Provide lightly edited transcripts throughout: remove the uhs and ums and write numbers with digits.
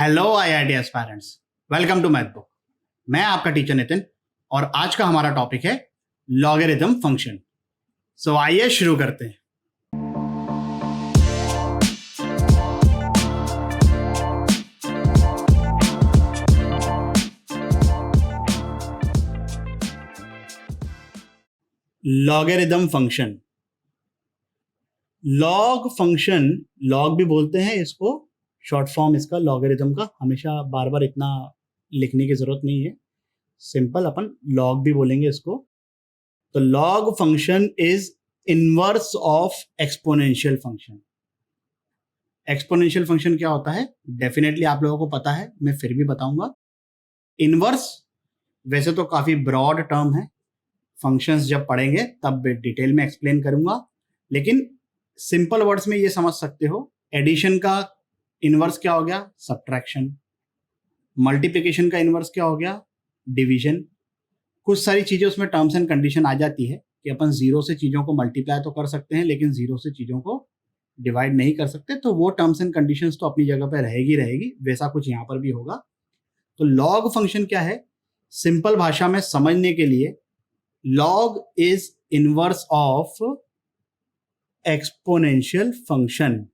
Hello IIT aspirants, welcome to math book. मैं आपका teacher Nitin और आज का हमारा टॉपिक है लॉगरिथम फंक्शन। सो आइए शुरू करते हैं। Logarithm function, log function, log भी बोलते हैं इसको, शॉर्ट फॉर्म इसका लॉगरिथम का। हमेशा बार बार इतना लिखने की जरूरत नहीं है, सिंपल अपन लॉग भी बोलेंगे इसको। तो log function is inverse of exponential function. Exponential function क्या होता है डेफिनेटली आप लोगों को पता है, मैं फिर भी बताऊंगा। इनवर्स वैसे तो काफी ब्रॉड टर्म है, फंक्शंस जब पढ़ेंगे तब डिटेल में एक्सप्लेन करूंगा, लेकिन सिंपल वर्ड्स में ये समझ सकते हो। एडिशन का इनवर्स क्या हो गया? सब्ट्रैक्शन। मल्टीप्लिकेशन का इनवर्स क्या हो गया? डिवीजन। कुछ सारी चीजें उसमें टर्म्स एंड कंडीशन आ जाती है कि अपन जीरो से चीजों को मल्टीप्लाई तो कर सकते हैं, लेकिन जीरो से चीजों को डिवाइड नहीं कर सकते। तो वो टर्म्स एंड कंडीशंस तो अपनी जगह पे रहेगी, वैसा कुछ यहाँ पर भी होगा। तो लॉग फंक्शन क्या है? सिंपल भाषा में समझने के लिए, log is inverse of exponential function.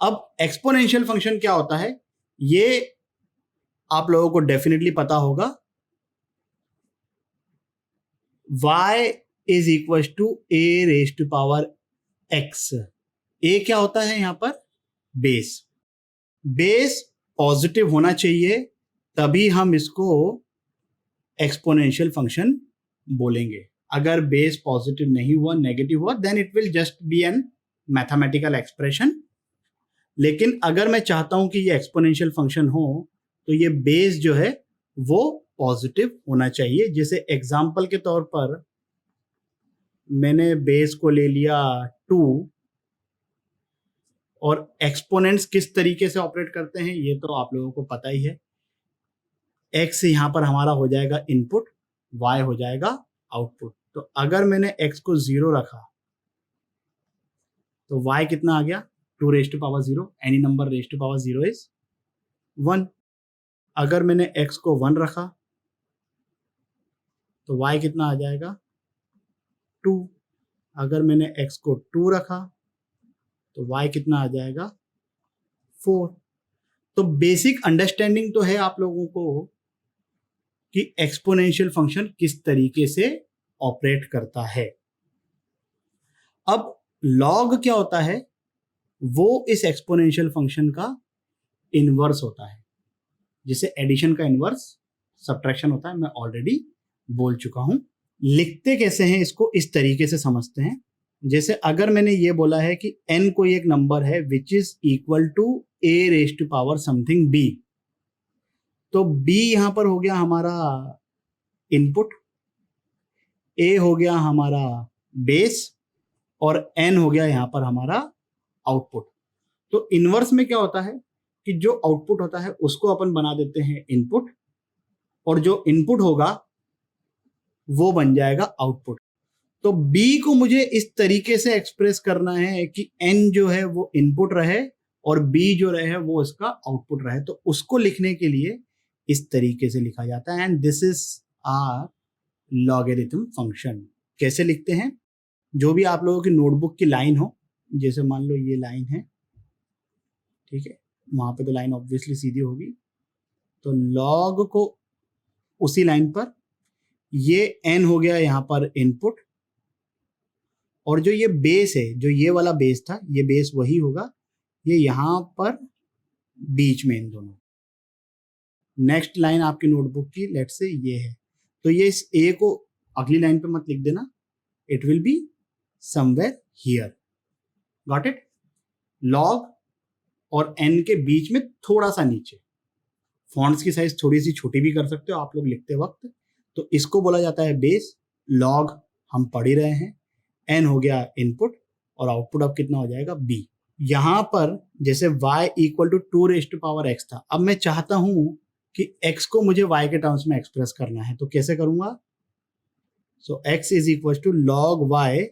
अब एक्सपोनेंशियल फंक्शन क्या होता है ये आप लोगों को डेफिनेटली पता होगा। y is equal to a raise to power x। a क्या होता है यहां पर? बेस। बेस पॉजिटिव होना चाहिए तभी हम इसको एक्सपोनेंशियल फंक्शन बोलेंगे। अगर बेस पॉजिटिव नहीं हुआ, नेगेटिव हुआ, then it will just be an mathematical expression. लेकिन अगर मैं चाहता हूं कि ये एक्सपोनेंशियल फंक्शन हो तो ये बेस जो है वो पॉजिटिव होना चाहिए। जैसे एग्जाम्पल के तौर पर मैंने बेस को ले लिया 2, और एक्सपोनेंट्स किस तरीके से ऑपरेट करते हैं ये तो आप लोगों को पता ही है। x यहां पर हमारा हो जाएगा इनपुट, y हो जाएगा आउटपुट। तो अगर मैंने x को 0 रखा तो y कितना आ गया? 2 raise to power 0। Any number raise to power 0 is 1। अगर मैंने x को 1 रखा तो y कितना आ जाएगा? 2। अगर मैंने x को 2 रखा तो y कितना आ जाएगा? 4। तो बेसिक अंडरस्टैंडिंग तो है आप लोगों को कि एक्सपोनेंशियल फंक्शन किस तरीके से ऑपरेट करता है। अब लॉग क्या होता है? वो इस एक्सपोनेंशियल फंक्शन का इनवर्स होता है। जिसे एडिशन का इनवर्स सब्ट्रैक्शन होता है, मैं ऑलरेडी बोल चुका हूं। लिखते कैसे हैं इसको इस तरीके से समझते हैं। जैसे अगर मैंने ये बोला है कि n कोई एक नंबर है which is equal to a raise to power something b, तो b यहां पर हो गया हमारा इनपुट, a हो गया हमारा बेस, और n हो गया यहां पर हमारा आउटपुट। तो इनवर्स में क्या होता है कि जो आउटपुट होता है उसको अपन बना देते हैं इनपुट, और जो इनपुट होगा वो बन जाएगा आउटपुट। तो b को मुझे इस तरीके से एक्सप्रेस करना है कि n जो है वो इनपुट रहे और b जो रहे वो इसका आउटपुट रहे। तो उसको लिखने के लिए इस तरीके से लिखा जाता है, and this is our logarithm function. कैसे लिखते हैं? जो भी आप लोगों की नोटबुक की लाइन हो, जैसे मान लो ये लाइन है, ठीक है, वहां पे तो लाइन ऑब्वियसली सीधी होगी। तो लॉग को उसी लाइन पर, ये n हो गया यहां पर इनपुट, और जो ये बेस है, जो ये वाला बेस था, ये बेस वही होगा, ये यहां पर बीच में इन दोनों। नेक्स्ट लाइन आपकी नोटबुक की लेट से ये है, तो ये इस a को अगली लाइन पे मत लिख देना, it will be somewhere here. Got it? Log और n के बीच में थोड़ा सा नीचे। फॉन्ट्स की साइज थोड़ी सी छोटी भी कर सकते हो आप लोग लिखते वक्त। तो इसको बोला जाता है बेस। लॉग हम पढ़ ही रहे हैं, n हो गया इनपुट और आउटपुट अब कितना हो जाएगा? b। यहां पर जैसे y equal to 2 raise to power x था, अब मैं चाहता हूं कि x को मुझे y के टर्म्स में एक्सप्रेस करना है, तो कैसे करूंगा? So x is equal to log y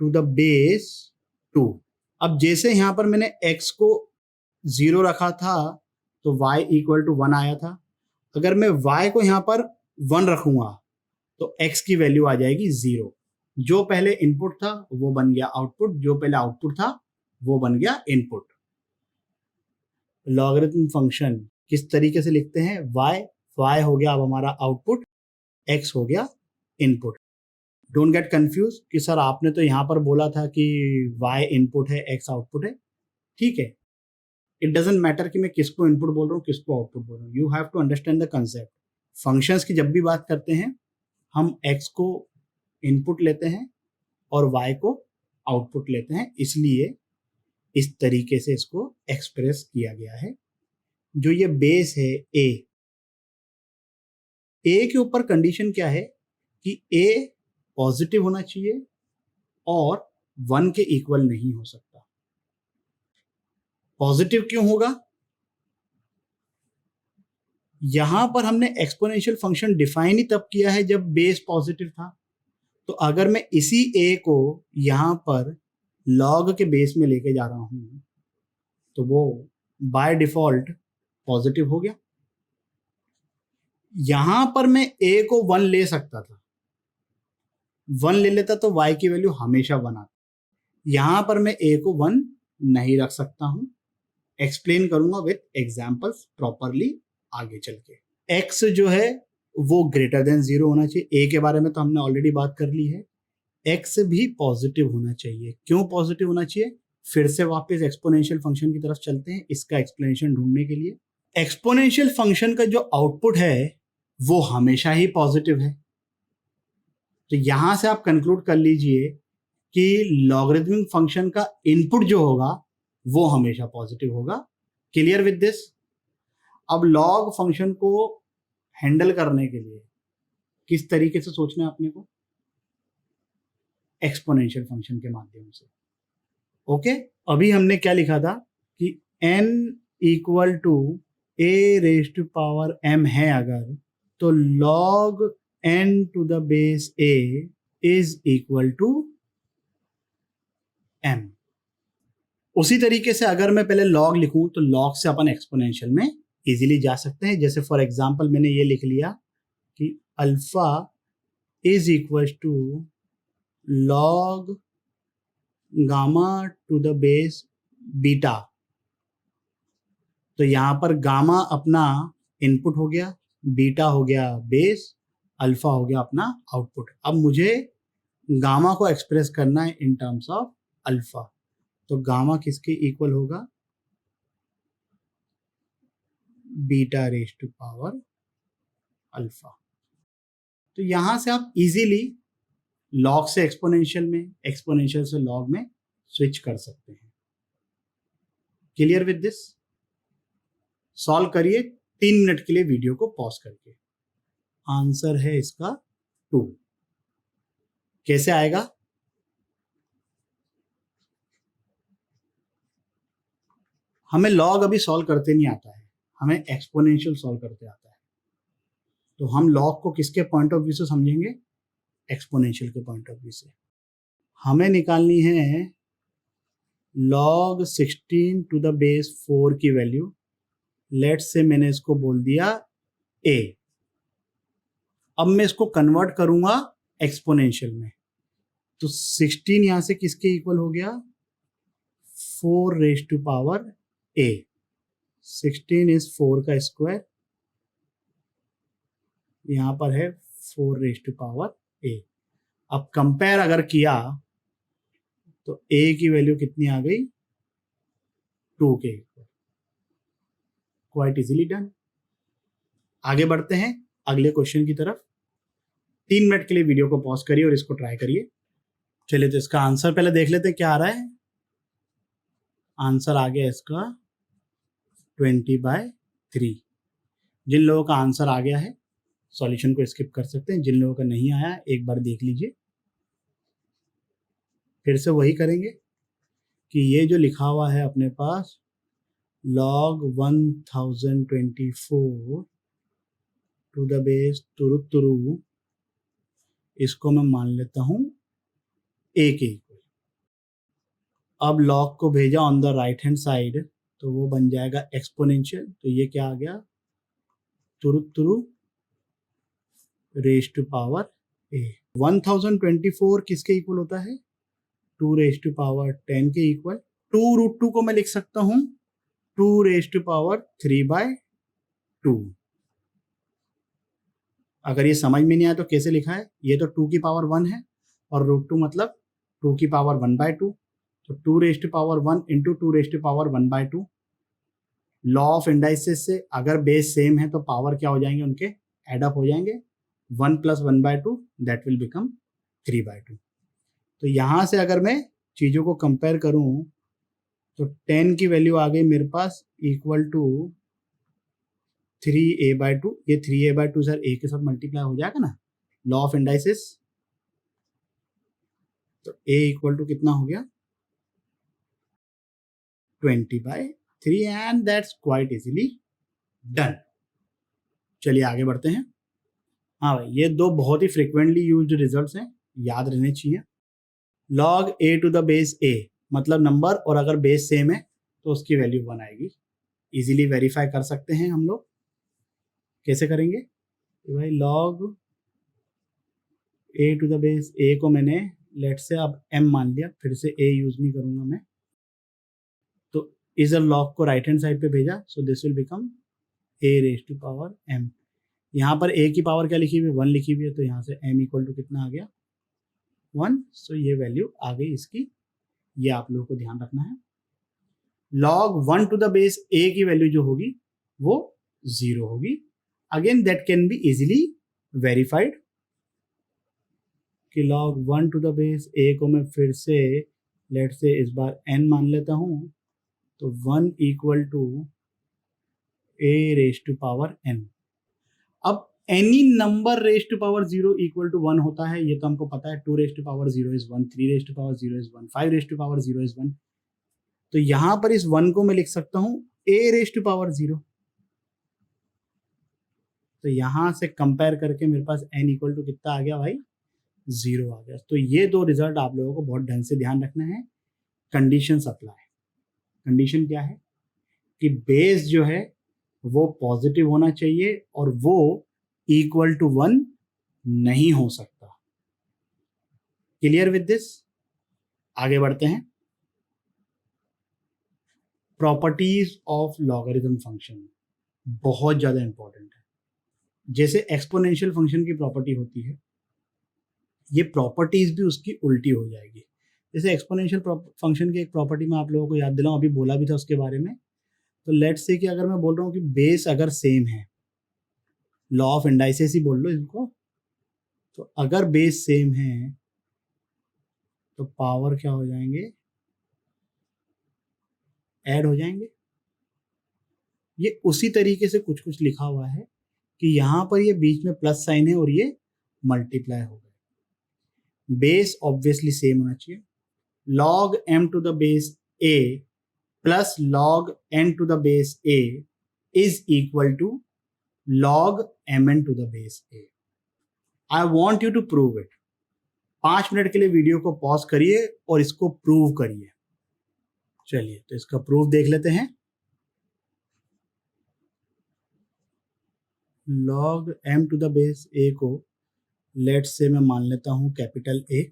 to the base 2। अब जैसे यहां पर मैंने x को 0 रखा था तो y इक्वल टू 1 आया था। अगर मैं y को यहाँ पर 1 रखूंगा तो x की वैल्यू आ जाएगी 0। जो पहले इनपुट था वो बन गया आउटपुट, जो पहले आउटपुट था वो बन गया इनपुट। लॉगरिथम फंक्शन किस तरीके से लिखते हैं, y हो गया अब हमारा आउटपुट, x हो गया इनपुट। डोंट गेट कंफ्यूज कि सर आपने तो यहाँ पर बोला था कि y इनपुट है x आउटपुट है। ठीक है, इट डजेंट मैटर कि मैं किसको इनपुट बोल रहा हूँ किसको आउटपुट बोल रहा हूँ। You have to understand the concept. Functions की जब भी बात करते हैं हम x को इनपुट लेते हैं और y को आउटपुट लेते हैं, इसलिए इस तरीके से इसको एक्सप्रेस किया गया है। जो ये बेस है a के ऊपर कंडीशन क्या है कि a पॉजिटिव होना चाहिए और 1 के इक्वल नहीं हो सकता। पॉजिटिव क्यों होगा? यहां पर हमने एक्सपोनेंशियल फंक्शन डिफाइन ही तब किया है जब बेस पॉजिटिव था। तो अगर मैं इसी a को यहां पर log के बेस में लेके जा रहा हूं तो वो बाय डिफॉल्ट पॉजिटिव हो गया। यहां पर मैं a को 1 ले सकता था, 1 ले लेता तो y की वैल्यू हमेशा 1 आती। यहां पर मैं a को 1 नहीं रख सकता हूं। एक्सप्लेन करूंगा विथ एग्जांपल्स प्रॉपरली आगे चल के। x जो है वो ग्रेटर देन 0 होना चाहिए। a के बारे में तो हमने ऑलरेडी बात कर ली है। x भी पॉजिटिव होना चाहिए। क्यों पॉजिटिव होना चाहिए? फिर से वापस एक्सपोनेंशियल फंक्शन की तरफ चलते हैं इसका एक्सप्लेनेशन ढूंढने के लिए। एक्सपोनेंशियल फंक्शन का जो आउटपुट है वो हमेशा ही पॉजिटिव है। तो यहां से आप कंक्लूड कर लीजिए कि लॉगरिथमिक फंक्शन का इनपुट जो होगा वो हमेशा पॉजिटिव होगा। Clear with this? अब लॉग फंक्शन को हैंडल करने के लिए किस तरीके से सोचना है अपने को? एक्सपोनेंशियल फंक्शन के माध्यम से। ओके, अभी हमने क्या लिखा था कि n equal to a raise to power m है अगर, तो log n to the base a is equal to m। उसी तरीके से अगर मैं पहले log लिखूं तो log से अपन एक्सपोनेंशियल में इजीली जा सकते हैं। जैसे फॉर एग्जांपल मैंने ये लिख लिया कि alpha is equal to log gamma to the base beta. तो यहां पर गामा अपना इनपुट हो गया, बीटा हो गया बेस, अल्फा हो गया अपना आउटपुट। अब मुझे गामा को एक्सप्रेस करना है इन टर्म्स ऑफ अल्फा। तो गामा किसके इक्वल होगा? Beta raise to power alpha. तो यहां से आप इजीली लॉग से एक्सपोनेंशियल में, एक्सपोनेंशियल से लॉग में स्विच कर सकते हैं। Clear with this? सॉल्व करिए 3 मिनट के लिए वीडियो को पॉज करके। आंसर है इसका 2। कैसे आएगा? हमें लॉग अभी सॉल्व करते नहीं आता है, हमें एक्सपोनेंशियल सॉल्व करते आता है। तो हम लॉग को किसके पॉइंट ऑफ व्यू से समझेंगे? एक्सपोनेंशियल के पॉइंट ऑफ व्यू से। हमें निकालनी है log 16 टू द बेस 4 की वैल्यू। लेट्स से मैंने इसको बोल दिया a। अब मैं इसको कन्वर्ट करूंगा एक्सपोनेंशियल में। तो 16 यहां से किसके इक्वल हो गया? 4 raise to power a। 16 is 4 का स्क्वायर, यहां पर है 4 रेज टू पावर a। अब कंपेयर अगर किया तो a की वैल्यू कितनी आ गई? 2 के इक्वल। Quite easily done. आगे बढ़ते हैं अगले क्वेश्चन की तरफ। 3 मिनट के लिए वीडियो को पॉज करिए और इसको ट्राई करिए। चलिए तो इसका आंसर पहले देख लेते हैं क्या आ रहा है। आंसर आ गया इसका 20/3। जिन लोगों का आंसर आ गया है सॉल्यूशन को स्किप कर सकते हैं, जिन लोगों का नहीं आया एक बार देख लीजिए। फिर से वही करेंगे कि ये जो लिखा हुआ है अपने पास log 1024 टू द बेस तुरु, इसको मैं मान लेता हूं a के इक्वल। अब log को भेजा on the right hand side तो वो बन जाएगा एक्सपोनेंशियल। तो ये क्या आ गया, तुरु रेज टू पावर ए। 1024 किसके इक्वल होता है, 2 रेज टू पावर 10 के इक्वल। 2√2 को मैं लिख सकता हूं 2 रेज टू पावर 3/2। अगर ये समझ में नहीं आया तो कैसे लिखा है, ये तो 2 की पावर 1 है और √2 मतलब 2 की पावर 1/2। तो 2 raise to power 1 into 2 raise to power 1/2। Law of indices से अगर बेस सेम है तो पावर क्या हो जाएंगे, उनके एडअप हो जाएंगे। 1 + 1/2 दैट विल बिकम 3/2। तो यहां से अगर मैं चीजों को कंपेयर करूं तो 10 की वैल्यू आ गई मेरे पास इक्वल टू 3a/2। ये 3a/2 सर a के साथ मल्टीप्लाई हो जाएगा ना, लॉ ऑफ इंडाइसिस। तो a इक्वल टू कितना हो गया 20/3 and that's quite easily done. चलिए आगे बढ़ते हैं। हाँ भाई, ये दो बहुत ही फ्रिक्वेंटली यूज्ड रिजल्ट्स हैं, याद रहने चाहिए। log a to the base a मतलब नंबर, और अगर बेस सेम है तो उसकी वैल्यू 1 आएगी। इजीली वेरीफाई कर सकते हैं हम लोग। कैसे करेंगे भाई, log a to the base a को मैंने लेट से अब m मान लिया, फिर से a यूज नहीं करूंगा मैं। तो इस log को राइट हैंड साइड पे भेजा, so this will become a raise to power m। यहाँ पर a की पावर क्या लिखी हुई है, 1 लिखी हुई है, तो यहाँ से m इक्वल टू कितना आ गया 1। सो ये वैल्यू आ गई इसकी, ये आप लोगों को ध्यान रखना है। log 1 to the base a की वैल्यू जो होगी वो 0 होगी। Again that can be easily verified कि log 1 to the base a को मैं फिर से लेट से इस बार n मान लेता हूं, तो 1 equal to a raise to power n। अब any number raise to power 0 equal to 1 होता है, ये तो हमको पता है। 2 raise to power 0 is 1, 3 raise to power 0 is 1, 5 raise to power 0 is 1। तो यहां पर इस 1 को मैं लिख सकता हूं a रेज टू पावर 0। तो यहां से कंपेयर करके मेरे पास n इक्वल टू कितना आ गया भाई, 0 आ गया। तो ये दो रिजल्ट आप लोगों को बहुत ढंग से ध्यान रखना है। Condition apply. कंडीशन क्या है कि बेस जो है वो पॉजिटिव होना चाहिए और वो इक्वल टू 1 नहीं हो सकता। Clear with this? आगे बढ़ते हैं। प्रॉपर्टीज ऑफ लॉगरिथम फंक्शन बहुत ज्यादा इंपॉर्टेंट है। जैसे एक्सपोनेंशियल फंक्शन की प्रॉपर्टी होती है, ये प्रॉपर्टीज भी उसकी उल्टी हो जाएगी। जैसे एक्सपोनेंशियल फंक्शन की एक प्रॉपर्टी मैं आप लोगों को याद दिलाऊं, अभी बोला भी था उसके बारे में। तो लेट्स से कि अगर मैं बोल रहा हूं कि बेस अगर सेम है, लॉ ऑफ इंडाइसिस ही बोल लो इनको, तो अगर बेस सेम है तो पावर क्या हो जाएंगे, ऐड हो जाएंगे। ये उसी तरीके से कुछ कुछ लिखा हुआ है कि यहां पर ये बीच में प्लस साइन है और ये मल्टीप्लाई हो गए। बेस ऑब्वियसली सेम होना चाहिए। log m to the base a plus log n to the base a is equal to log mn to the base a। I want you to prove it. 5 minute के लिए video को pause करिए और इसको prove करिए। चलिए तो इसका प्रूफ देख लेते हैं। log m to the base a को लेट से मैं मान लेता हूं capital A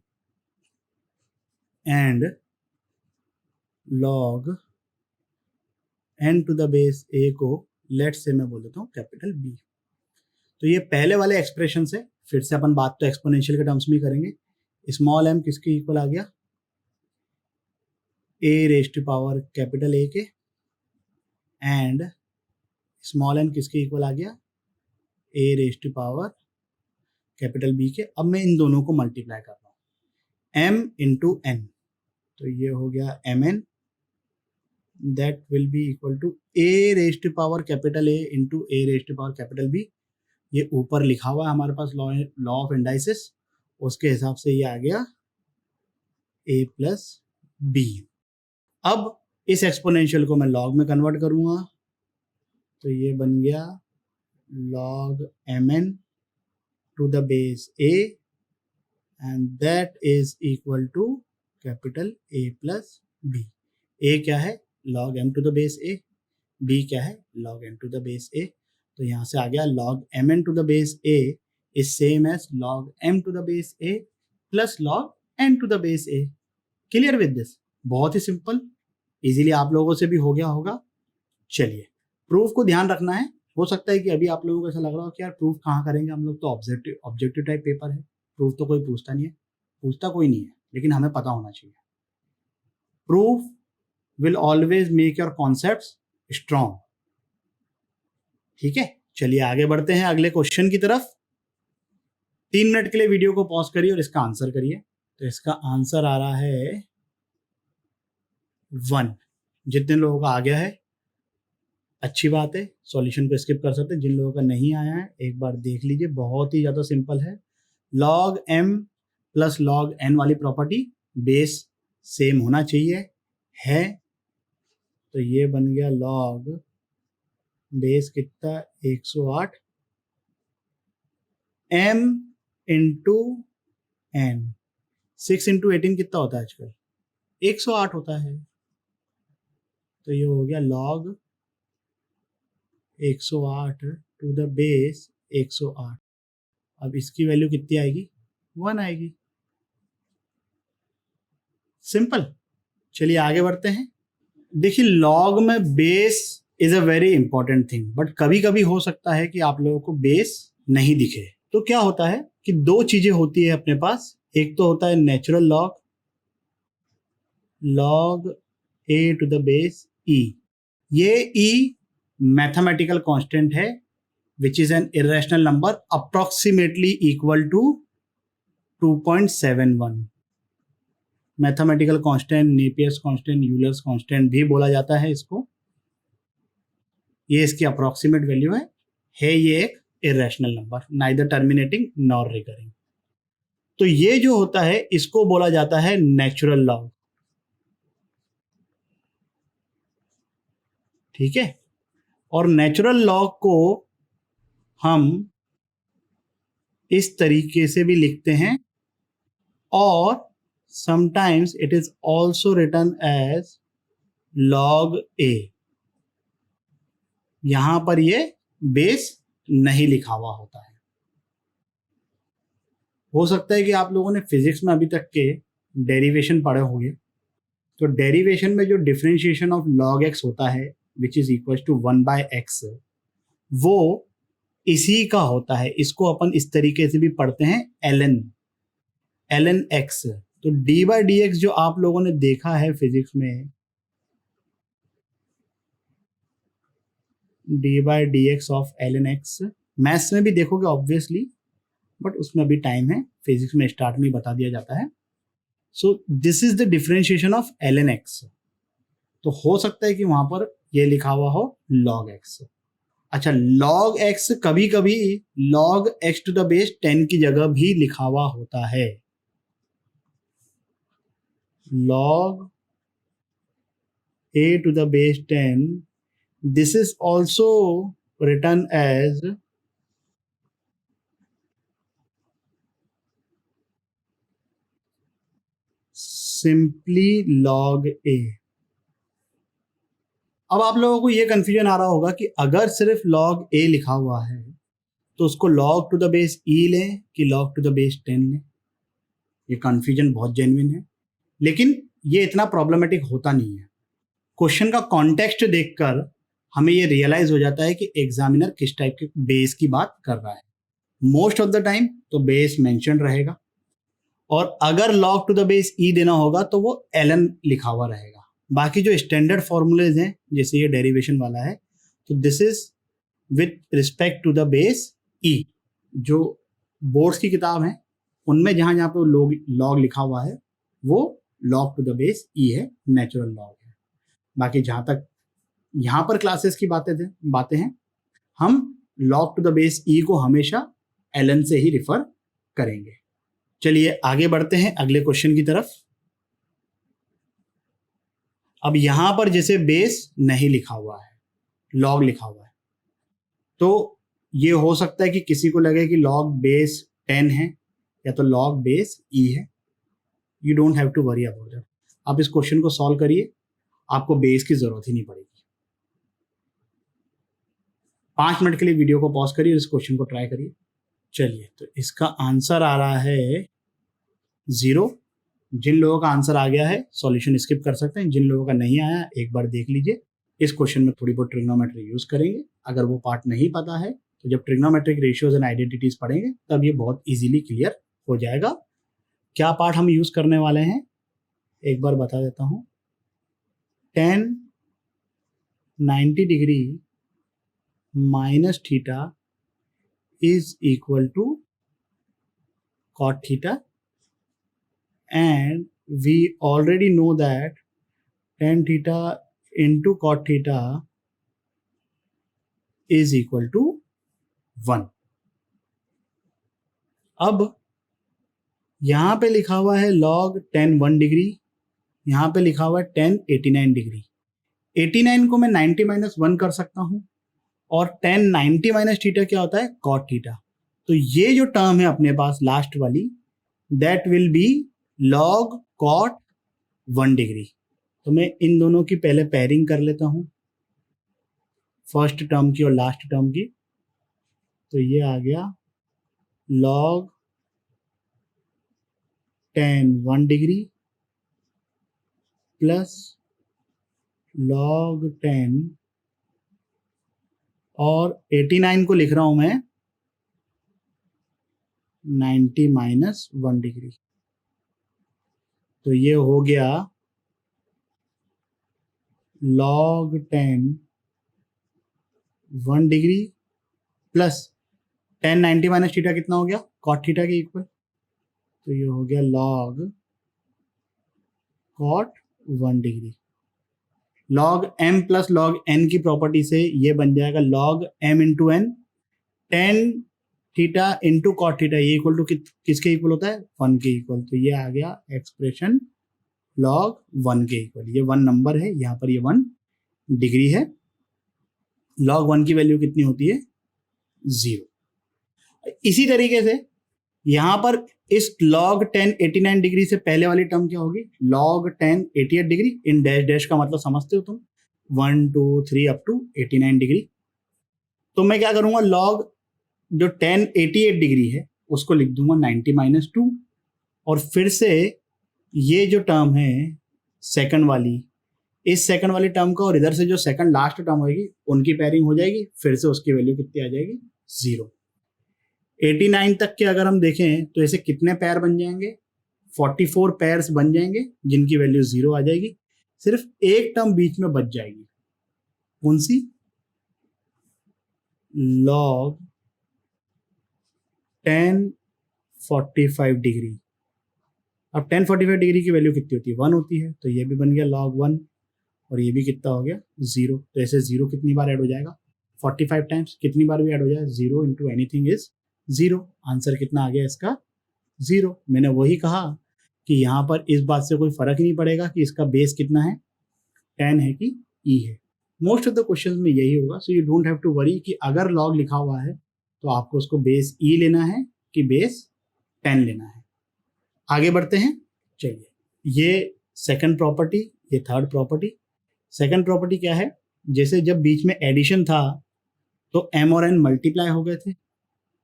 and log n to the base a को लेट से मैं बोल देता हूं कैपिटल B। तो ये पहले वाले एक्सप्रेशन से फिर से अपन बात तो एक्सपोनेंशियल के टर्म्स में करेंगे। स्मॉल m किसके इक्वल आ गया, a raise to power capital A के, एंड स्मॉल n किसके इक्वल आ गया, a raise to power capital B के। अब मैं इन दोनों को मल्टीप्लाई कर रहा हूं, m इंटू n, तो ये हो गया mn, that will be equal to a raise to power capital A into a raise to power capital B। ये ऊपर लिखा हुआ है हमारे पास लॉ ऑफ इंडाइसिस, उसके हिसाब से ये आ गया a प्लस b। अब इस एक्सपोनेंशियल को मैं लॉग में कन्वर्ट करूंगा, तो ये बन गया log mn to the base a and that is equal to capital A plus b। a क्या है, log m to the base a, b क्या है log n to the base a, तो यहाँ से आ गया log mn to the base a is same as log m to the base a plus log n to the base a. Clear with this? बहुत ही simple, easily आप लोगों से भी हो गया होगा. चलिए प्रूफ को ध्यान रखना है. हो सकता है कि अभी आप लोगों को ऐसा लग रहा हो कि यार प्रूफ कहाँ करेंगे हम लोग, तो ऑब्जेक्टिव टाइप पेपर है, प्रूफ तो कोई पूछता नहीं है. पूछता कोई नहीं है, लेकिन हमें पता होना चाहिए. Proof will always make your concepts strong. ठीक है, चलिए आगे बढ़ते हैं अगले क्वेश्चन की तरफ. 3 मिनट के लिए वीडियो को पॉज करिए और इसका आंसर करिए. तो इसका आंसर आ रहा है 1. जितने लोगों का आ गया है अच्छी बात है, सॉल्यूशन को स्किप कर सकते हैं. जिन लोगों का नहीं आया है एक बार देख लीजिए, बहुत ही ज़्यादा सिंपल है. log m plus log n वाली प्रॉपर्टी बेस सेम होना चाहिए है, तो ये बन गया log बेस कितना 108 m इंटू n. 6 इंटू 18 कितना होता है आजकल? 108 होता है. तो ये हो गया log 108 टू द बेस 108. अब इसकी वैल्यू कितनी आएगी? 1 आएगी. सिंपल. चलिए आगे बढ़ते हैं. देखिए लॉग में base is a very important thing, but कभी कभी हो सकता है कि आप लोगों को बेस नहीं दिखे. तो क्या होता है कि 2 चीजें होती है अपने पास. एक तो होता है natural log, log a to the base e. ये e मैथमेटिकल कांस्टेंट है which is an irrational number approximately equal to 2.71. Mathematical constant, Napier's constant, Euler's constant भी बोला जाता है इसको. ये इसकी अप्रोक्सीमेट वैल्यू है ये एक irrational number, neither terminating nor recurring. तो ये जो होता है इसको बोला जाता है नेचुरल लॉग. ठीक है, और नेचुरल लॉग को हम इस तरीके से भी लिखते हैं, और sometimes it is also written as log a. यहां पर ये बेस नहीं लिखा हुआ होता है. हो सकता है कि आप लोगों ने फिजिक्स में अभी तक के डेरिवेशन पढ़े होंगे. तो डेरिवेशन में जो डिफरेंशिएशन ऑफ log x होता है which is equal to 1/x, वो इसी का होता है. इसको अपन इस तरीके से भी पढ़ते हैं ln x. तो d/dx जो आप लोगों ने देखा है फिजिक्स में, d/dx of ln x, maths में भी देखोगे ऑब्वियसली, बट उसमें अभी टाइम है, फिजिक्स में स्टार्ट में बता दिया जाता है. So this is the differentiation of ln x. तो हो सकता है कि वहां पर ये लिखा हुआ हो log x. अच्छा, log x कभी कभी log x to the base 10 की जगह भी लिखा हुआ होता है. log a to the base 10, this is also written as simply log a. अब आप लोगों को ये कंफ्यूजन आ रहा होगा कि अगर सिर्फ log a लिखा हुआ है तो उसको log to the base e लें कि log टू द बेस 10 लें. ये कंफ्यूजन बहुत जेन्युइन है, लेकिन ये इतना प्रॉब्लमेटिक होता नहीं है. क्वेश्चन का कॉन्टेक्स्ट देखकर हमें ये रियलाइज हो जाता है कि एग्जामिनर किस टाइप के बेस की बात कर रहा है. मोस्ट ऑफ द टाइम तो बेस मेंशन रहेगा, और अगर log to the base e देना होगा तो वो ln लिखा हुआ रहेगा. बाकी जो स्टैंडर्ड फॉर्मूलेज हैं, जैसे ये डेरिवेशन वाला है, तो this is with respect to the base e. जो बोर्ड्स की किताब है उनमें जहां जहां पे log लिखा हुआ है वो log to the base e है, नेचुरल लॉग है. बाकी जहां तक यहाँ पर क्लासेस की बातें हैं, हम log to the base e को हमेशा ln से ही रिफर करेंगे. चलिए आगे बढ़ते हैं अगले क्वेश्चन की तरफ. अब यहां पर जैसे बेस नहीं लिखा हुआ है, log लिखा हुआ है, तो ये हो सकता है कि किसी को लगे कि log बेस 10 है या तो log बेस e है. You don't have to worry about it. आप इस क्वेश्चन को सॉल्व करिए, आपको बेस की जरूरत ही नहीं पड़ेगी। 5 मिनट के लिए वीडियो को पॉज करिए, इस क्वेश्चन को ट्राई करिए। चलिए, तो इसका आंसर आ रहा है 0। जिन लोगों का आंसर आ गया है सॉल्यूशन स्किप कर सकते हैं, जिन लोगों का नहीं आया एक बार देख लीजिए। इस क्वेश्चन में थोड़ी बहुत ट्रिग्नोमेट्री यूज करेंगे। अगर वो पार्ट नहीं पता है तो जब ट्रिग्नोमेट्रिक रेशियोज एंड आइडेंटिटीज पढ़ेंगे तब ये बहुत इजीली क्लियर हो जाएगा। क्या पार्ट हम यूज करने वाले हैं एक बार बता देता हूं। tan 90 degree minus theta is equal to cot theta, and we already know that tan theta into cot theta is equal to 1। अब यहां पे लिखा हुआ है log tan 1 डिग्री, यहां पे लिखा हुआ है tan 89 डिग्री। 89 को मैं 90 माइनस 1 कर सकता हूं, और tan 90 माइनस थीटा क्या होता है cot थीटा। तो ये जो टर्म है अपने पास लास्ट वाली, that will B log cot 1 degree. तो मैं इन दोनों की पहले पेयरिंग कर लेता हूं, फर्स्ट टर्म की और लास्ट टर्म की। तो ये आ गया log tan 1 degree plus log tan, और 89 को लिख रहा हूं मैं 90 माइनस 1 डिग्री। तो ये हो गया log tan 1 degree plus tan 90 minus theta कितना हो गया cot थीटा के इक्वल। तो ये हो गया log cot 1 degree. log m plus log n की प्रॉपर्टी से ये बन जाएगा log m into n. tan theta into cot theta ये इक्वल टू किसके इक्वल होता है 1 के इक्वल। तो ये आ गया एक्सप्रेशन log 1 के इक्वल। ये 1 नंबर है, यहाँ पर ये 1 डिग्री है। log 1 की वैल्यू कितनी होती है 0। इसी तरीके से यहां पर इस log tan 89 डिग्री से पहले वाली टर्म क्या होगी log tan 88 degree. In dash dash का मतलब समझते हो तुम, 1 2 3 अप टू 89 डिग्री। तो मैं क्या करूंगा log जो tan 88 डिग्री है उसको लिख दूंगा 90 माइनस 2, और फिर से ये जो टर्म है सेकंड वाली, इस सेकंड वाली टर्म का और इधर से जो सेकंड लास्ट टर्म होगी उनकी पेयरिंग हो जाएगी। फिर से उसकी वैल्यू कितनी आ जाएगी 0। 89 तक के अगर हम देखें तो ऐसे कितने पैर बन जाएंगे 44 पैर्स बन जाएंगे जिनकी वैल्यू 0 आ जाएगी। सिर्फ एक टर्म बीच में बच जाएगी, कौन सी log tan 45 डिग्री। अब tan 45 डिग्री की वैल्यू कितनी होती है 1 होती है। तो ये भी बन गया log 1, और ये भी कितना हो गया 0। तो ऐसे 0 कितनी बार ऐड हो जाएगा 45 टाइम्स, कितनी बार भी ऐड हो जाए 0 इंटू एनीथिंग इज 0। आंसर कितना आ गया इसका 0। मैंने वही कहा कि यहाँ पर इस बात से कोई फर्क ही नहीं पड़ेगा कि इसका बेस कितना है 10 है कि e है। मोस्ट ऑफ द क्वेश्चंस में यही होगा। So you don't have to worry कि अगर log लिखा हुआ है तो आपको उसको बेस e लेना है कि बेस 10 लेना है। आगे बढ़ते हैं। चलिए, ये सेकंड प्रॉपर्टी, ये थर्ड प्रॉपर्टी। सेकंड प्रॉपर्टी क्या है, जैसे जब बीच में एडिशन था तो m और n मल्टीप्लाई हो गए थे।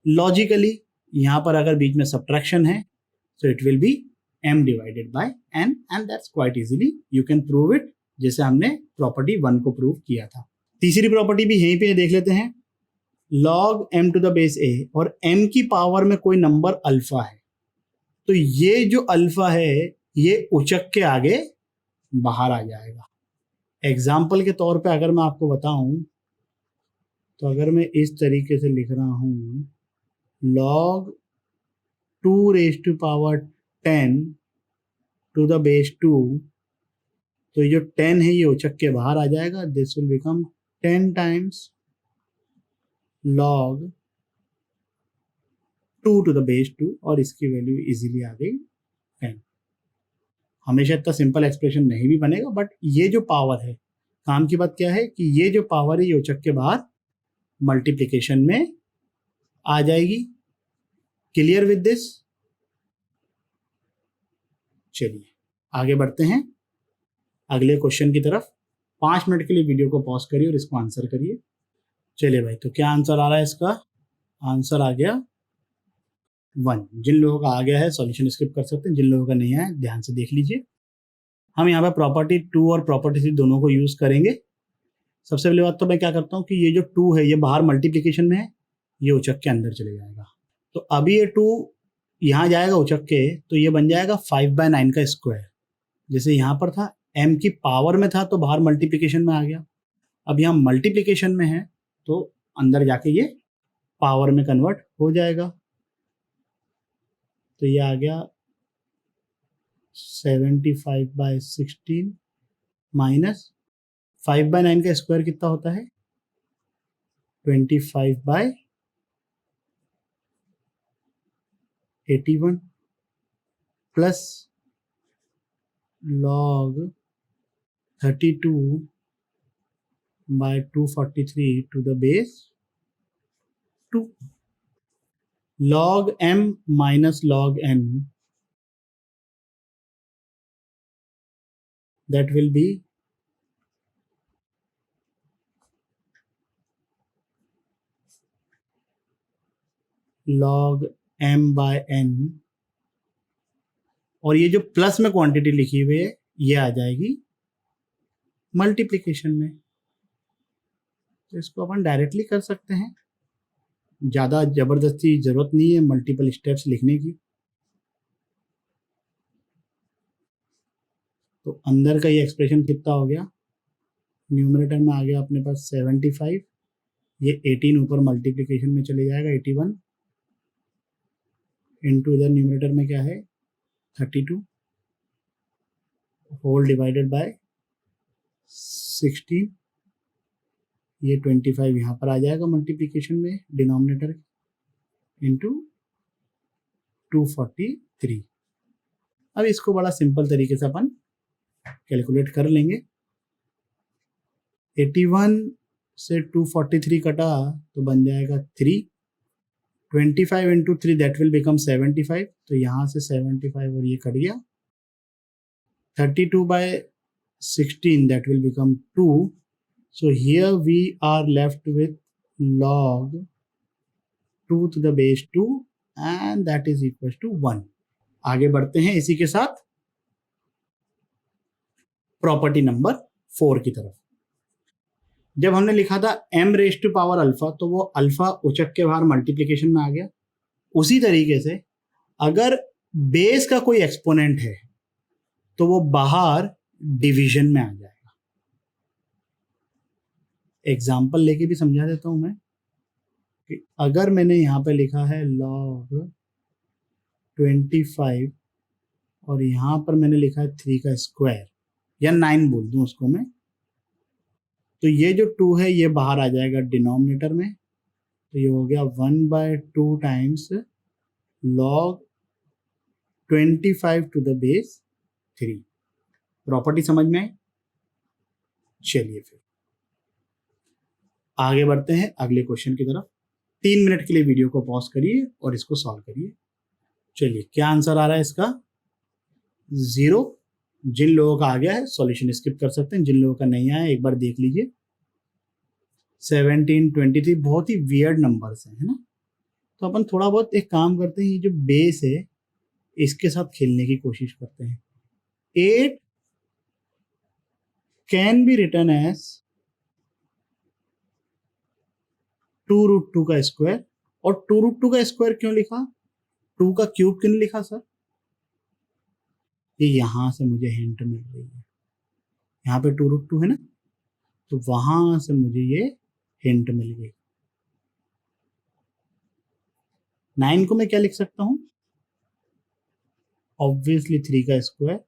लॉजिकली यहां पर अगर बीच में सब्ट्रैक्शन है so it will be m divided by n, and that's quite easily you can prove it, जैसे हमने प्रॉपर्टी 1 को प्रूव किया था। तीसरी प्रॉपर्टी भी यहीं पे देख लेते हैं। log m to the base a, और m की पावर में कोई नंबर अल्फा है, तो ये जो अल्फा है ये उचक के आगे बाहर आ जाएगा। एग्जाम्पल के तौर पे अगर मैं आपको बताऊं तो अगर मैं इस तरीके से लिख रहा हूं log 2 raised to power 10 to the base 2, तो ये जो 10 है ये उचक के बाहर आ जाएगा। This will become 10 times log 2 to the base 2, और इसकी वैल्यू इजीली आ गई 10। हमेशा इतना सिंपल एक्सप्रेशन नहीं भी बनेगा, बट ये जो पावर है, काम की बात क्या है कि ये जो पावर है ये उचक के बाहर मल्टीप्लिकेशन में आ जाएगी। Clear with this? चलिए आगे बढ़ते हैं अगले क्वेश्चन की तरफ। 5 मिनट के लिए वीडियो को पॉज करिए और इसको आंसर करिए। चलिए भाई, तो क्या आंसर आ रहा है इसका? आंसर आ गया 1। जिन लोगों का आ गया है सॉल्यूशन स्किप कर सकते हैं, जिन लोगों का नहीं आया ध्यान से देख लीजिए। हम यहाँ पे प्रॉपर्टी 2 और प्रॉपर्टी 3 दोनों को यूज करेंगे। सबसे पहली बात तो मैं क्या करता हूँ कि ये जो 2 है ये बाहर मल्टीप्लीकेशन में है, ये उचक के अंदर चले जाएगा। तो अभी ये 2 यहाँ जाएगा उचक के, तो ये बन जाएगा 5/9 का स्क्वायर। जैसे यहाँ पर था m की पावर में था तो बाहर मल्टीप्लीकेशन में आ गया, अब यहाँ मल्टीप्लीकेशन में है तो अंदर जाके ये पावर में कन्वर्ट हो जाएगा। तो ये आ गया 75/16 माइनस 5/9 का स्क्वायर कितना होता है 25/81 plus log 32/243 to the base 2. log m minus log n, that will be log m by n, और ये जो प्लस में क्वांटिटी लिखी हुई है ये आ जाएगी मल्टीप्लिकेशन में। तो इसको अपन डायरेक्टली कर सकते हैं, ज़्यादा ज़बरदस्ती ज़रूरत नहीं है मल्टीपल स्टेप्स लिखने की। तो अंदर का ये एक्सप्रेशन कितना हो गया, न्यूमरेटर में आ गया अपने पास 75, ये 18 ऊपर मल्टीप्लिकेशन में चले जाएगा 81 इंटू इधर न्यूमरेटर में क्या है 32 होल डिवाइडेड बाय 16, ये 25 यहाँ पर आ जाएगा मल्टीप्लिकेशन में डिनोमिनेटर इंटू 243। अब इसको बड़ा सिंपल तरीके से अपन कैलकुलेट कर लेंगे। 81 से 243 कटा तो बन जाएगा 3, 25 इंटू 3 दैट विल बिकम 75, तो यहाँ से 75 और ये कट गया, 32/16 that will become 2. So here we are left with log 2 to the base 2 and that is equals to 1. आगे बढ़ते हैं इसी के साथ प्रॉपर्टी नंबर 4 की तरफ। जब हमने लिखा था m raise to power alpha तो वो अल्फा उचक के बाहर मल्टीप्लिकेशन में आ गया। उसी तरीके से अगर बेस का कोई एक्सपोनेंट है तो वो बाहर डिवीजन में आ जाएगा। एग्जाम्पल लेके भी समझा देता हूं मैं कि अगर मैंने यहां पे लिखा है log 25 और यहां पर मैंने लिखा है 3 का स्क्वायर या 9 बोल दूं उसको मैं, तो ये जो 2 है ये बाहर आ जाएगा डिनोमिनेटर में, तो ये हो गया 1/2 times log 25 to the base 3। Property समझ में आई? चलिए फिर आगे बढ़ते हैं अगले क्वेश्चन की तरफ। 3 मिनट के लिए वीडियो को पॉज करिए और इसको सॉल्व करिए। चलिए क्या आंसर आ रहा है इसका 0। जिन लोगों का आ गया है सॉल्यूशन स्किप कर सकते हैं, जिन लोगों का नहीं आया एक बार देख लीजिए। 17, 23 बहुत ही वियर्ड नंबर्स हैं, है ना। तो अपन थोड़ा बहुत एक काम करते हैं, ये जो बेस है इसके साथ खेलने की कोशिश करते हैं। 8 कैन बी रिटन एज 2√2 का स्क्वायर, और 2√2 का स्क्वायर क्यों लिखा, 2 का क्यूब क्यों लिखा सर? ये यहां से मुझे हिंट मिल रही है, यहाँ पे 2√2 है ना, तो वहां से मुझे ये हिंट मिल गई। 9 को मैं क्या लिख सकता हूं, ऑब्वियसली 3 का स्क्वायर,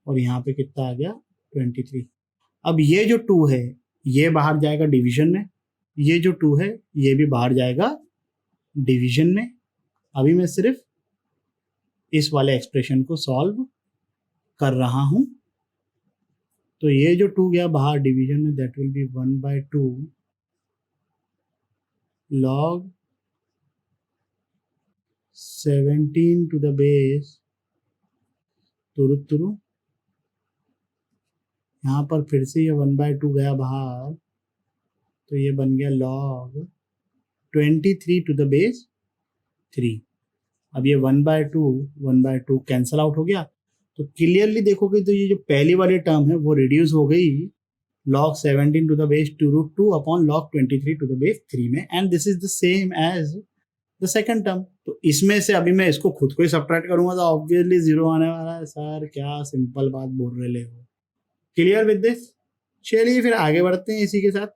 और यहाँ पे कितना आ गया 23। अब ये जो 2 है ये बाहर जाएगा डिवीजन में, ये जो 2 है ये भी बाहर जाएगा डिवीजन में। अभी मैं सिर्फ इस वाले एक्सप्रेशन को सॉल्व कर रहा हूं। तो ये जो 2 गया बाहर डिवीजन में, that will be 1/2 log 17 to the base 2√2 यहाँ पर फिर से ये 1/2 गया बाहर, तो ये बन गया log 23 to the base 3। अब ये 1/2 कैंसल आउट हो गया, तो क्लियरली देखोगे तो ये जो पहली वाली टर्म है वो रिड्यूस हो गई log 17 to the base 2√2 upon log 23 to the base 3 में, and this is the same as the second term. तो इसमें से अभी मैं इसको खुद को ही सब्ट्रैक्ट करूंगा तो ऑब्वियसली 0 आने वाला है। सर क्या सिंपल बात बोल रहे हो, क्लियर विद दिस? चलिए फिर आगे बढ़ते हैं इसी के साथ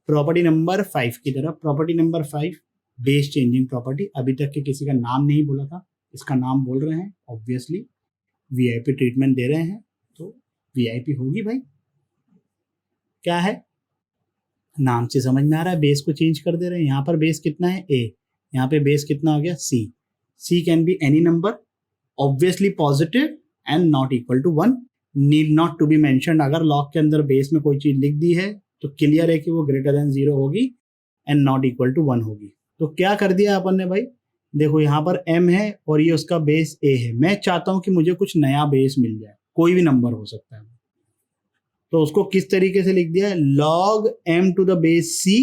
प्रॉपर्टी नंबर 5 की तरफ। Property number 5 base changing property. अभी तक के किसी का नाम नहीं बोला था, इसका नाम बोल रहे हैं, ऑब्वियसली वीआईपी ट्रीटमेंट दे रहे हैं तो वीआईपी होगी भाई। क्या है, नाम से समझ में आ रहा है, बेस को चेंज कर दे रहे हैं। यहाँ पर बेस कितना है a, यहाँ पे बेस कितना हो गया c। c can be any number, obviously positive and not equal to 1, need not to be mentioned. अगर लॉग के अंदर बेस में कोई चीज लिख दी है तो क्लियर है कि वो ग्रेटर देन 0 होगी एंड नॉट इक्वल टू 1 होगी। तो क्या कर दिया अपन ने भाई, देखो यहाँ पर m है और ये उसका बेस a है। मैं चाहता हूं कि मुझे कुछ नया बेस मिल जाए, कोई भी नंबर हो सकता है, तो उसको किस तरीके से लिख दिया है, log m to the base c,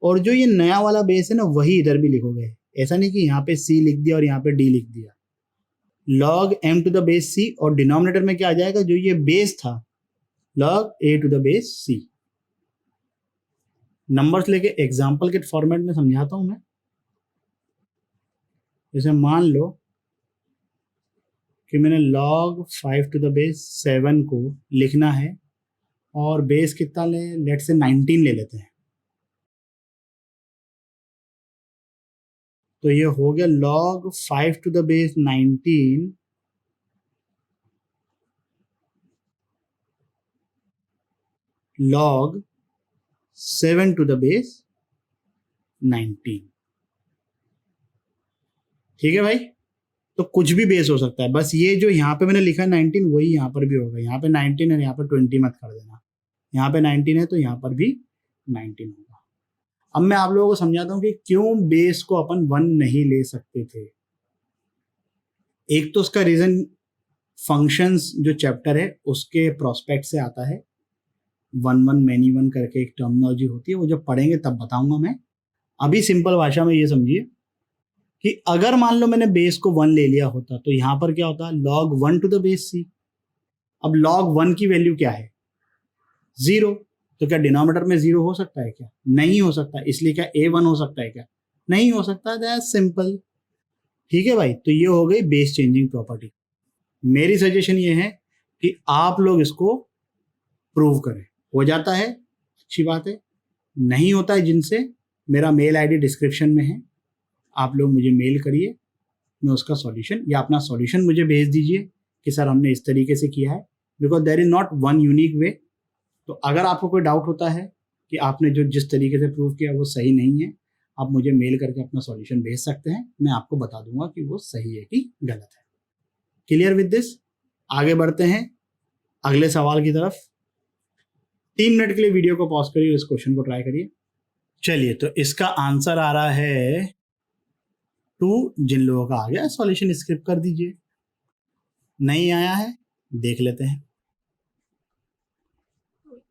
और जो ये नया वाला बेस है ना वही इधर भी लिखोगे। ऐसा नहीं कि यहाँ पे c लिख दिया और यहाँ पे d लिख दिया। log m to the base c और डिनोमिनेटर में क्या आ जाएगा, जो ये बेस था log a to the base c। Numbers लेके एग्जाम्पल के फॉर्मेट में समझाता हूं मैं। जैसे मान लो कि मैंने log 5 टू द बेस 7 को लिखना है और बेस कितना ले, लेट से 19 ले लेते हैं, तो ये हो गया log 5 to the base 19 log 7 to the base 19। ठीक है भाई, तो कुछ भी बेस हो सकता है, बस ये जो यहाँ पे मैंने लिखा है 19 वही यहाँ पर भी होगा। यहाँ पे 19 है, यहाँ पे 20 मत कर देना, यहाँ पे 19 है तो यहाँ पर भी 19 होगा। अब मैं आप लोगों को समझाता हूँ कि क्यों बेस को अपन 1 नहीं ले सकते थे। एक तो उसका रीजन फंक्शंस जो चैप्टर है उसके प्रोस्पेक्ट से आता है, 1 मैनी 1 करके एक टर्मिनोलॉजी होती है, वो जब पढ़ेंगे तब बताऊंगा मैं। अभी सिंपल भाषा में ये समझिए कि अगर मान लो मैंने बेस को 1 ले लिया होता तो यहाँ पर क्या होता, log 1 to the base c। अब log 1 की वैल्यू क्या है, 0, तो क्या डिनोमिनेटर में 0 हो सकता है क्या, नहीं हो सकता। इसलिए क्या a 1 हो सकता है क्या, नहीं हो सकता। That's simple. ठीक है भाई, तो ये हो गई बेस चेंजिंग प्रॉपर्टी। मेरी सजेशन ये है कि आप लोग इसको प्रूव करें, हो जाता है अच्छी बात है, नहीं होता है जिनसे, मेरा मेल आईडी डिस्क्रिप्शन में है, आप लोग मुझे मेल करिए, मैं उसका सॉल्यूशन या अपना सॉल्यूशन मुझे भेज दीजिए कि सर हमने इस तरीके से किया है, because there is not one unique way. तो अगर आपको कोई डाउट होता है कि आपने जो जिस तरीके से प्रूव किया वो सही नहीं है, आप मुझे मेल करके अपना सॉल्यूशन भेज सकते हैं, मैं आपको बता दूंगा कि वो सही है कि गलत है। Clear with this? आगे बढ़ते हैं अगले सवाल की तरफ। 3 मिनट के लिए वीडियो को पॉज करिए, इस क्वेश्चन को ट्राई करिए। चलिए, तो इसका आंसर आ रहा है 2। जिन लोगों का आ गया सॉल्यूशन स्क्रिप्ट कर दीजिए, नहीं आया है देख लेते हैं।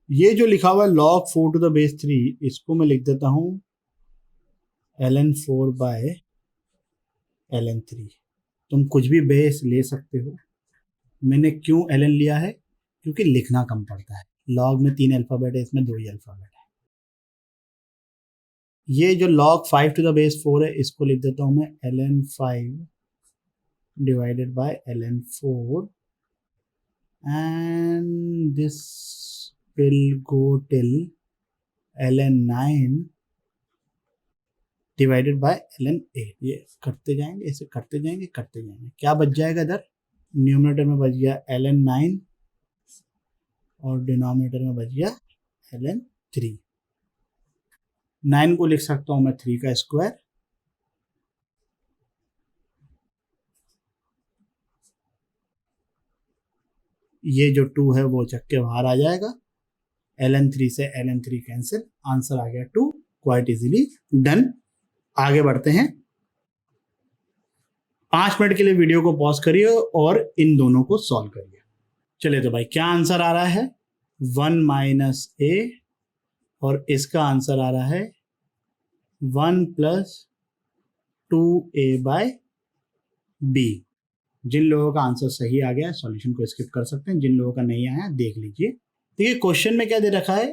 ये जो लिखा हुआ है log 4 टू द बेस 3, इसको मैं लिख देता हूं ln 4 बाय ln 3। तुम कुछ भी बेस ले सकते हो। मैंने क्यों ln लिया है, क्योंकि लिखना कम पड़ता है। log में 3 अल्फाबेट है, इसमें 2 ही अल्फाबेट है। ये जो log 5 टू द बेस 4 है, इसको लिख देता हूं मैं ln 5 divided by ln 4 and this will go till ln 9 divided by ln 8। ये करते जाएंगे, ऐसे करते जाएंगे करते जाएंगे, क्या बच जाएगा इधर, न्यूमरेटर में बच गया ln 9 और डिनोमिनेटर में बच गया ln 3। 9 को लिख सकता हूं मैं 3 का स्क्वायर, ये जो 2 है वो चक्के बाहर आ जाएगा, ln 3 से ln 3 कैंसिल, आंसर आ गया 2। Quite easily done. आगे बढ़ते हैं। 5 मिनट के लिए वीडियो को पॉज करिए और इन दोनों को सॉल्व करिए। चलिए तो भाई क्या आंसर आ रहा है 1 माइनस ए और इसका आंसर आ रहा है 1 प्लस 2a/b। जिन लोगों का आंसर सही आ गया सॉल्यूशन को स्किप कर सकते हैं, जिन लोगों का नहीं आया देख लीजिए। देखिए क्वेश्चन में क्या दे रखा है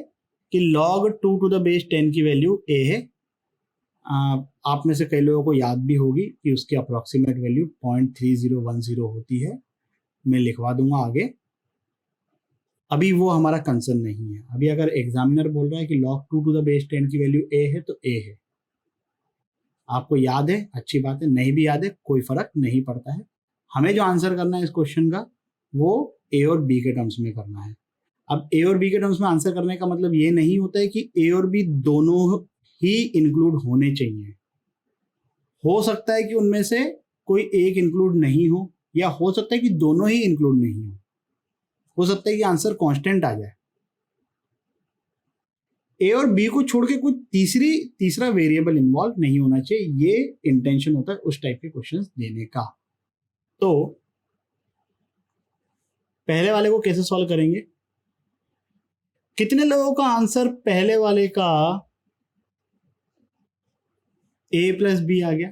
कि log 2 to the base 10 की वैल्यू a है। आप में से कई लोगों को याद भी होगी कि उसकी अप्रोक्सीमेट वैल्यू 0.3010 होती है। मैं लिखवा दूंगा आगे। अभी वो हमारा कंसर्न नहीं है। अभी अगर एग्जामिनर बोल रहा है कि log 2 to the base 10 की वैल्यू a है तो a है। आपको याद है, अच्छी बात है, नहीं भी याद है कोई फर्क नहीं पड़ता है। हमें जो आंसर करना है इस क्वेश्चन का वो ए और बी के टर्म्स में करना है। अब ए और बी के टर्म्स में आंसर करने का मतलब ये नहीं होता है कि ए और बी दोनों ही इंक्लूड होने चाहिए। हो सकता है कि उनमें से कोई एक इंक्लूड नहीं हो, या हो सकता है कि दोनों ही इंक्लूड नहीं हो सकता है कि आंसर कांस्टेंट आ जाए। ए और बी को छोड़ के कुछ तीसरा वेरिएबल इन्वॉल्व नहीं होना चाहिए। ये इंटेंशन होता है उस टाइप के क्वेश्चंस देने का। तो पहले वाले को कैसे सॉल्व करेंगे? कितने लोगों का आंसर पहले वाले का a प्लस बी आ गया?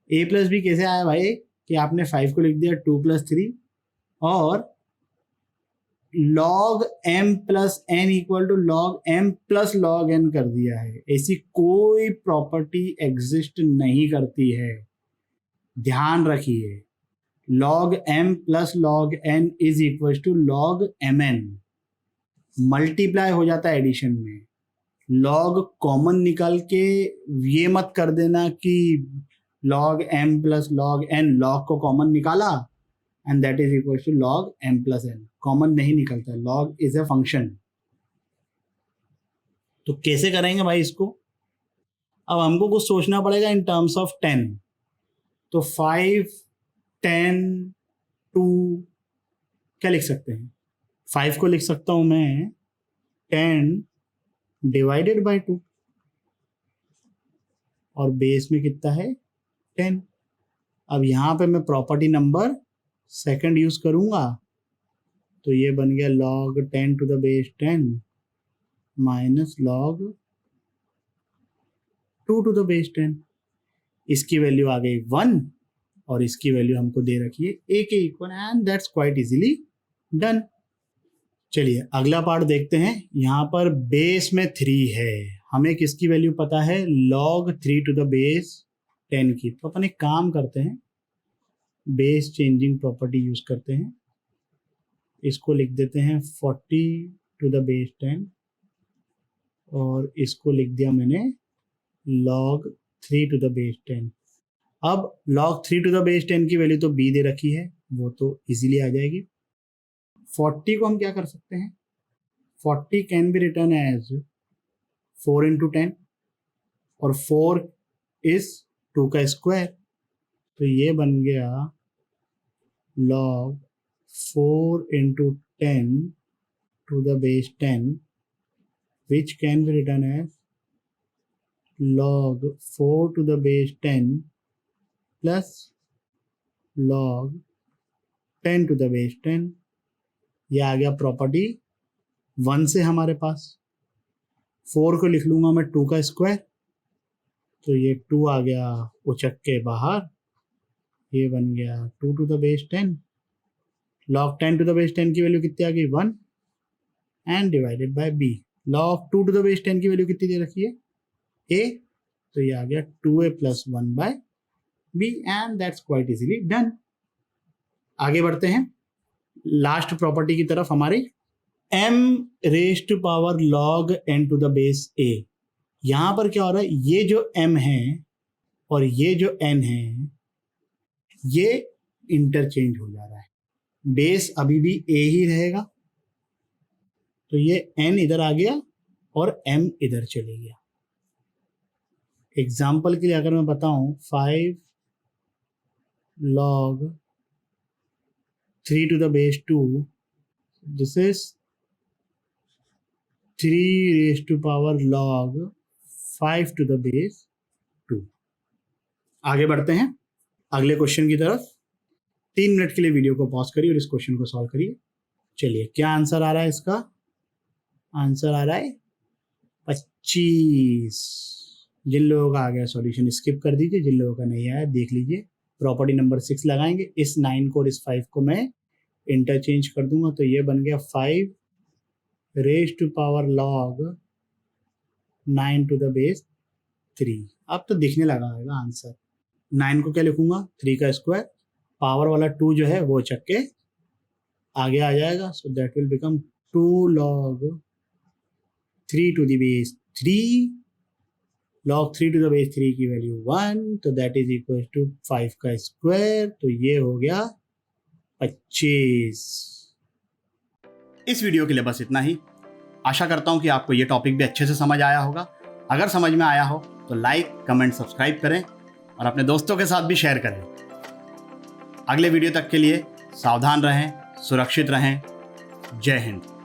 a प्लस बी कैसे आया भाई कि आपने 5 को लिख दिया 2 प्लस 3 और log m plus n equal to log m plus log n कर दिया है। ऐसी कोई प्रॉपर्टी एग्जिस्ट नहीं करती है, ध्यान रखिए। log m plus log n is equal to log mn। Multiply हो जाता है एडिशन में। log कॉमन निकाल के ये मत कर देना कि log m plus log n, log को कॉमन निकाला and that is equal to log m plus n। Common नहीं निकलता है, log इज ए फंक्शन। तो कैसे करेंगे भाई इसको? अब हमको कुछ सोचना पड़ेगा इन टर्म्स ऑफ 10। तो 5, 10, 2 क्या लिख सकते हैं? 5 को लिख सकता हूं मैं 10 डिवाइडेड बाय 2 और बेस में कितना है 10। अब यहां पे मैं प्रॉपर्टी नंबर सेकंड यूज करूंगा तो ये बन गया log 10 to the base 10 minus log 2 to the base 10। इसकी वैल्यू आ गई 1 और इसकी वैल्यू हमको दे रखी है a के equal and that's quite easily done. चलिए अगला पार्ट देखते हैं। यहाँ पर बेस में 3 है, हमें किसकी वैल्यू पता है? log 3 टू द बेस 10 की। तो अपन एक काम करते हैं, बेस चेंजिंग प्रॉपर्टी यूज करते हैं। इसको लिख देते हैं 40 टू द बेस 10 और इसको लिख दिया मैंने log 3 टू द बेस 10। अब log 3 टू द बेस 10 की वैल्यू तो b दे रखी है, वो तो इजीली आ जाएगी। 40 को हम क्या कर सकते हैं? 40 can be written as 4 into 10 और 4 इज 2 का स्क्वायर। तो ये बन गया log 4 into 10 to the base 10 which can be written as log 4 to the base 10 plus log 10 to the base 10। ये आ गया प्रॉपर्टी 1 से हमारे पास। 4 को लिख लूंगा मैं 2 का स्क्वायर, तो ये 2 आ गया उचक के बाहर। ये बन गया 2 to the base 10। log 10 to the base 10 की वैल्यू कितनी आ गई? 1 and divided by b। log 2 to the base 10 की वैल्यू कितनी दे रखी है? a। तो ये आ गया 2a plus 1 by b and that's quite easily done. आगे बढ़ते हैं लास्ट प्रॉपर्टी की तरफ हमारी, m raise to power log n to the base a। यहां पर क्या हो रहा है? ये जो m है और ये जो n है ये इंटरचेंज हो जा रहा है। बेस अभी भी a ही रहेगा, तो ये n इधर आ गया और m इधर चले गया। एग्जाम्पल के लिए अगर मैं बताऊं 5 log 3 to the base 2, this is 3 raised to power log 5 to the base 2। आगे बढ़ते हैं अगले क्वेश्चन की तरफ। 3 मिनट के लिए वीडियो को पॉज करिए और इस क्वेश्चन को सॉल्व करिए। चलिए, क्या आंसर आ रहा है इसका? आंसर आ रहा है 25। जिन लोगों का आ गया सॉल्यूशन स्किप कर दीजिए, जिन लोगों का नहीं आया देख लीजिए। प्रॉपर्टी नंबर 6 लगाएंगे। इस 9 को और इस 5 को मैं इंटरचेंज कर दूंगा, तो ये बन गया 5 raise to power log 9 to the base 3। अब तो दिखने लगा होगा आंसर। 9 को क्या लिखूंगा? 3 का स्क्वायर, पावर वाला 2 जो है वो चक्के आगे आ जाएगा, so that will become 2 log 3 to the base 3। log 3 to the base 3 की वैल्यू 1, तो दैट इज इक्वल टू 5 का स्क्वायर, तो ये हो गया 25। इस वीडियो के लिए बस इतना ही। आशा करता हूं कि आपको ये टॉपिक भी अच्छे से समझ आया होगा। अगर समझ में आया हो तो लाइक, कमेंट, सब्सक्राइब करें और अपने दोस्तों के साथ भी शेयर करें। अगले वीडियो तक के लिए सावधान रहें, सुरक्षित रहें। जय हिंद।